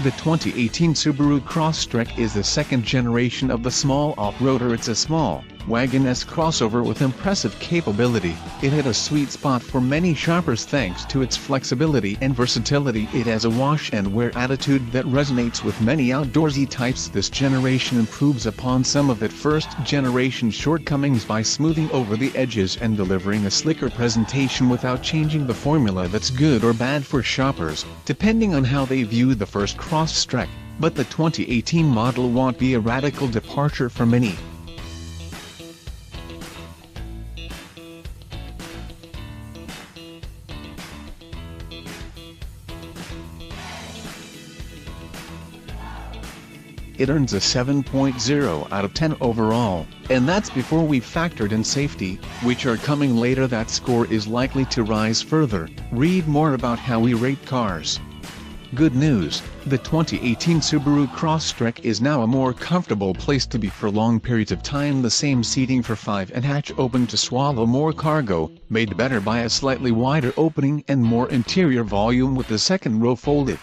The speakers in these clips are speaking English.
The 2018 Subaru Crosstrek is the second generation of the small off-roader. It's a small, wagon-esque crossover with impressive capability. It hit a sweet spot for many shoppers thanks to its flexibility and versatility. It has a wash-and-wear attitude that resonates with many outdoorsy types. This generation improves upon some of its first-generation shortcomings by smoothing over the edges and delivering a slicker presentation without changing the formula. That's good or bad for shoppers, depending on how they view the first Crosstrek, but the 2018 model won't be a radical departure for many. It earns a 7.0 out of 10 overall, and that's before we factored in safety, which are coming later. That score is likely to rise further. Read more about how we rate cars. Good news, the 2018 Subaru Crosstrek is now a more comfortable place to be for long periods of time. The same seating for 5 and hatch open to swallow more cargo, made better by a slightly wider opening and more interior volume with the second row folded.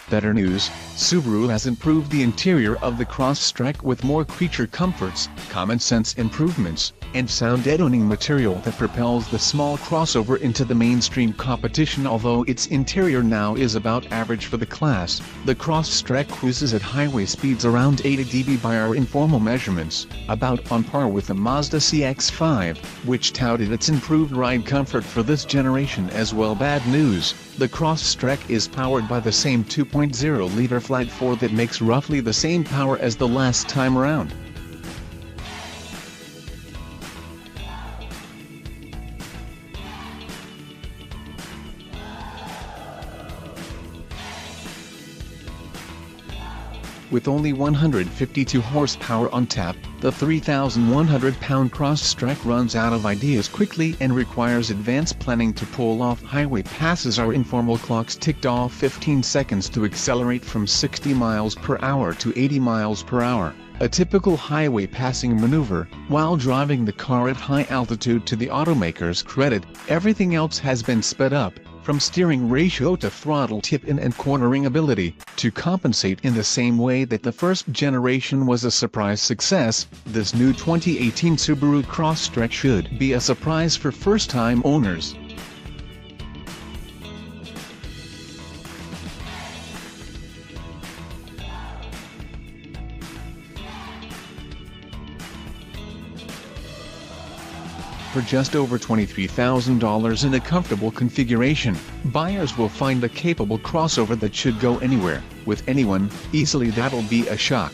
Better news, Subaru has improved the interior of the Crosstrek with more creature comforts, common-sense improvements, and sound-deadening material that propels the small crossover into the mainstream competition. Although its interior now is about average for the class, the Crosstrek cruises at highway speeds around 80 dB by our informal measurements, about on par with the Mazda CX-5, which touted its improved ride comfort for this generation as well. Bad news, the Crosstrek is powered by the same 2.0-liter flat 4 that makes roughly the same power as the last time around. With only 152 horsepower on tap, the 3,100-pound Crosstrek runs out of ideas quickly and requires advanced planning to pull off highway passes. Our informal clocks ticked off 15 seconds to accelerate from 60 miles per hour to 80 miles per hour, a typical highway passing maneuver. While driving the car at high altitude, to the automaker's credit, everything else has been sped up, from steering ratio to throttle tip-in and cornering ability, to compensate in the same way that the first generation was a surprise success. This new 2018 Subaru Crosstrek should be a surprise for first-time owners. For just over $23,000 in a comfortable configuration, buyers will find a capable crossover that should go anywhere, with anyone, easily. That'll be a shock.